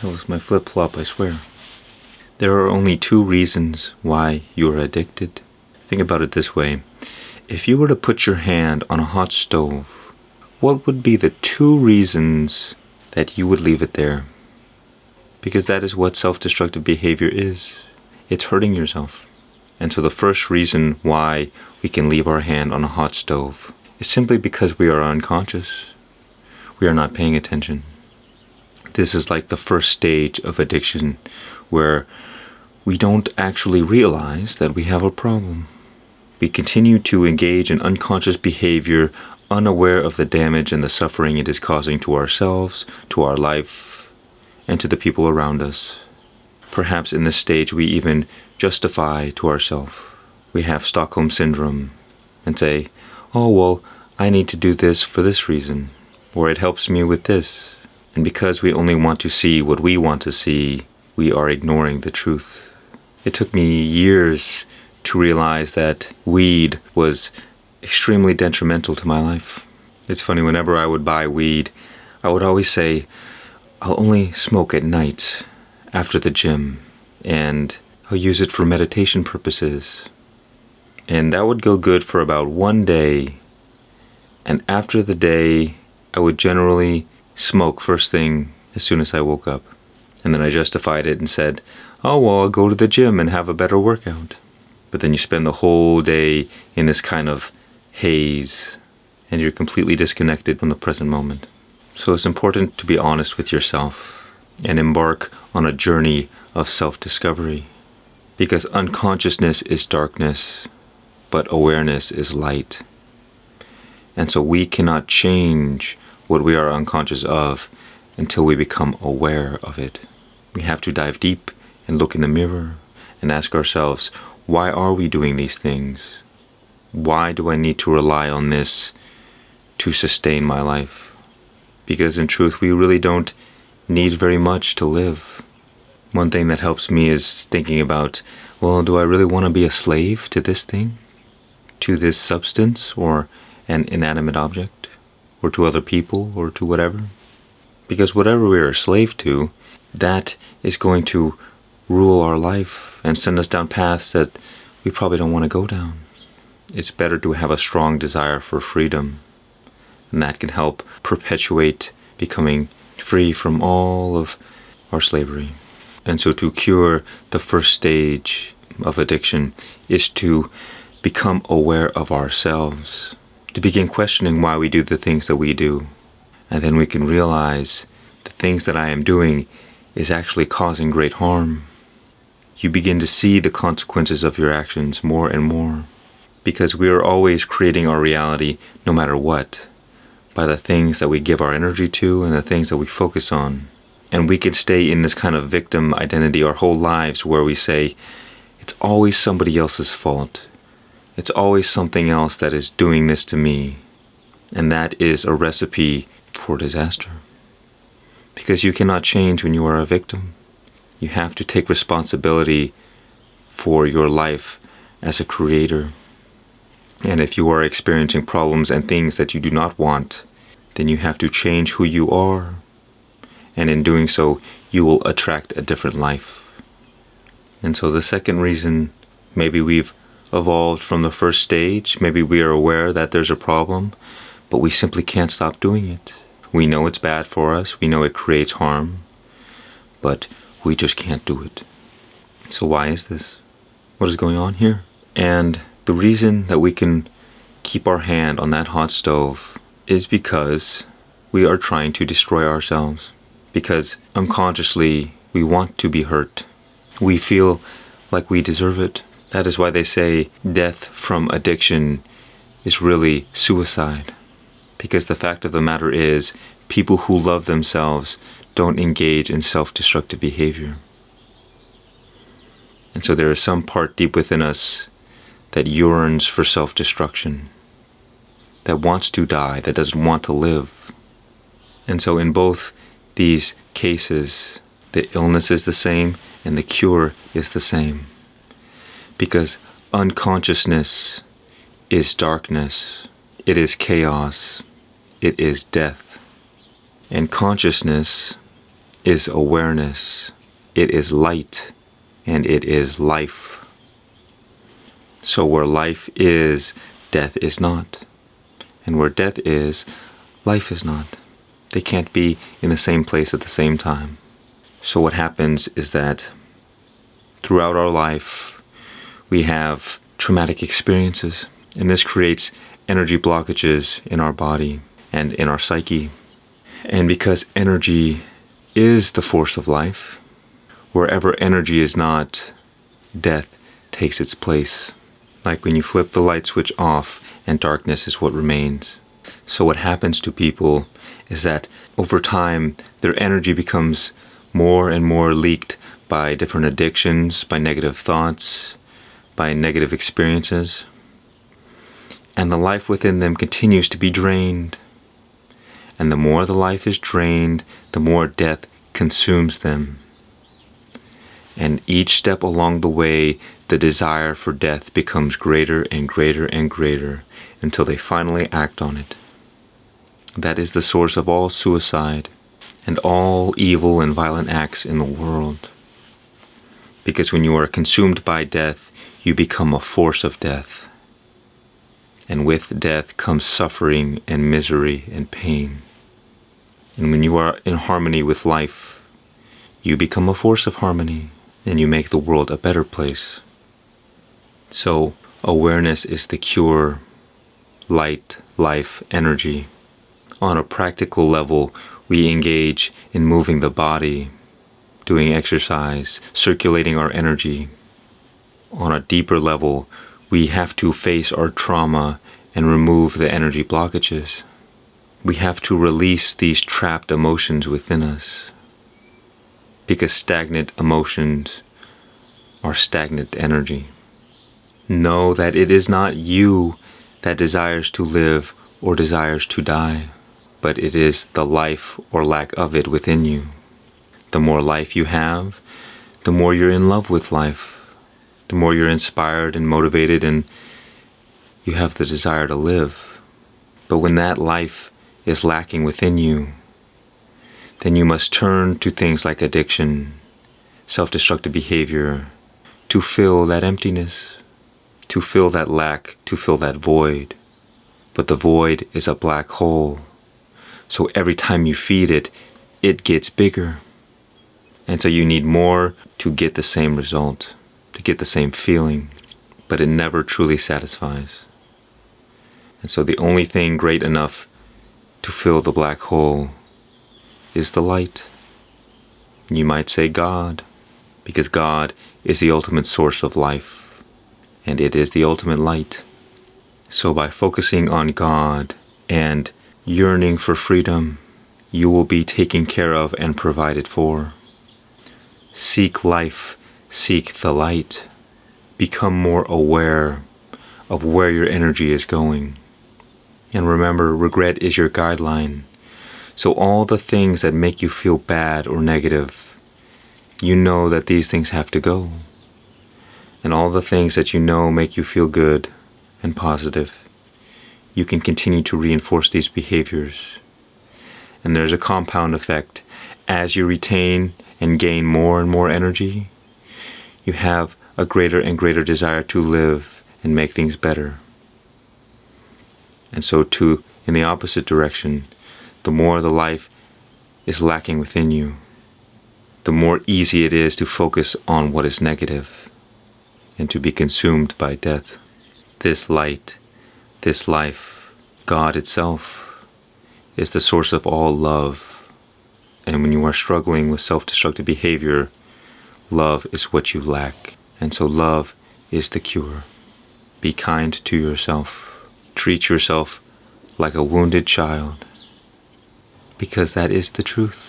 That was my flip-flop, I swear. There are only two reasons why you're addicted. Think about it this way. If you were to put your hand on a hot stove, what would be the two reasons that you would leave it there? Because that is what self-destructive behavior is. It's hurting yourself. And so the first reason why we can leave our hand on a hot stove is simply because we are unconscious. We are not paying attention. This is like the first stage of addiction, where we don't actually realize that we have a problem. We continue to engage in unconscious behavior, unaware of the damage and the suffering it is causing to ourselves, to our life, and to the people around us. Perhaps in this stage we even justify to ourselves. We have Stockholm Syndrome and say, oh, well, I need to do this for this reason, or it helps me with this. And because we only want to see what we want to see, we are ignoring the truth. It took me years to realize that weed was extremely detrimental to my life. It's funny, whenever I would buy weed, I would always say, I'll only smoke at night after the gym, and I'll use it for meditation purposes. And that would go good for about one day. And after the day, I would generally smoke first thing as soon as I woke up. And then I justified it and said, oh, well, I'll go to the gym and have a better workout. But then you spend the whole day in this kind of haze, and you're completely disconnected from the present moment. So it's important to be honest with yourself and embark on a journey of self-discovery. Because unconsciousness is darkness, but awareness is light. And so we cannot change what we are unconscious of until we become aware of it. We have to dive deep and look in the mirror and ask ourselves, why are we doing these things? Why do I need to rely on this to sustain my life? Because in truth, we really don't need very much to live. One thing that helps me is thinking about, well, do I really want to be a slave to this thing? To this substance or an inanimate object? Or to other people, or to whatever? Because whatever we are a slave to, that is going to rule our life and send us down paths that we probably don't want to go down. It's better to have a strong desire for freedom, and that can help perpetuate becoming free from all of our slavery. And so to cure the first stage of addiction is to become aware of ourselves, to begin questioning why we do the things that we do. And then we can realize the things that I am doing is actually causing great harm. You begin to see the consequences of your actions more and more, because we are always creating our reality no matter what, by the things that we give our energy to and the things that we focus on. And we can stay in this kind of victim identity our whole lives, where we say, it's always somebody else's fault. It's always something else that is doing this to me. And that is a recipe for disaster. Because you cannot change when you are a victim. You have to take responsibility for your life as a creator. And if you are experiencing problems and things that you do not want, then you have to change who you are. And in doing so, you will attract a different life. And so the second reason, maybe we've evolved from the first stage, maybe we are aware that there's a problem, but we simply can't stop doing it. We know it's bad for us, we know it creates harm, but we just can't do it. So why is this? What is going on here? And the reason that we can keep our hand on that hot stove is because we are trying to destroy ourselves. Because unconsciously we want to be hurt. We feel like we deserve it. That is why they say death from addiction is really suicide. Because the fact of the matter is, people who love themselves don't engage in self-destructive behavior. And so there is some part deep within us that yearns for self-destruction, that wants to die, that doesn't want to live. And so in both these cases, the illness is the same and the cure is the same. Because unconsciousness is darkness, it is chaos, it is death. And consciousness is awareness, it is light, and it is life. So where life is, death is not. And where death is, life is not. They can't be in the same place at the same time. So what happens is that throughout our life, we have traumatic experiences, and this creates energy blockages in our body and in our psyche. And because energy is the force of life, wherever energy is not, death takes its place. Like when you flip the light switch off and darkness is what remains. So what happens to people is that over time, their energy becomes more and more leaked by different addictions, by negative thoughts, by negative experiences. And the life within them continues to be drained. And the more the life is drained, the more death consumes them. And each step along the way, the desire for death becomes greater and greater and greater until they finally act on it. That is the source of all suicide and all evil and violent acts in the world. Because when you are consumed by death, you become a force of death. And with death comes suffering and misery and pain. And when you are in harmony with life, you become a force of harmony, and you make the world a better place. So, awareness is the cure, light, life, energy. On a practical level, we engage in moving the body, doing exercise, circulating our energy. On a deeper level, we have to face our trauma and remove the energy blockages. We have to release these trapped emotions within us. Because stagnant emotions are stagnant energy. Know that it is not you that desires to live or desires to die, but it is the life or lack of it within you. The more life you have, the more you're in love with life, the more you're inspired and motivated and you have the desire to live. But when that life is lacking within you, then you must turn to things like addiction, self-destructive behavior, to fill that emptiness, to fill that lack, to fill that void. But the void is a black hole. So every time you feed it, it gets bigger. And so you need more to get the same result, to get the same feeling, but it never truly satisfies. And so the only thing great enough to fill the black hole is the light. You might say God, because God is the ultimate source of life, and it is the ultimate light. So by focusing on God and yearning for freedom, you will be taken care of and provided for. Seek life, seek the light. Become more aware of where your energy is going. And remember, regret is your guideline. So all the things that make you feel bad or negative, you know that these things have to go. And all the things that you know make you feel good and positive, you can continue to reinforce these behaviors. And there's a compound effect. As you retain and gain more and more energy, you have a greater and greater desire to live and make things better. And so too, in the opposite direction, the more the life is lacking within you, the more easy it is to focus on what is negative and to be consumed by death. This light, this life, God itself, is the source of all love. And when you are struggling with self-destructive behavior, love is what you lack. And so love is the cure. Be kind to yourself. Treat yourself like a wounded child, because that is the truth.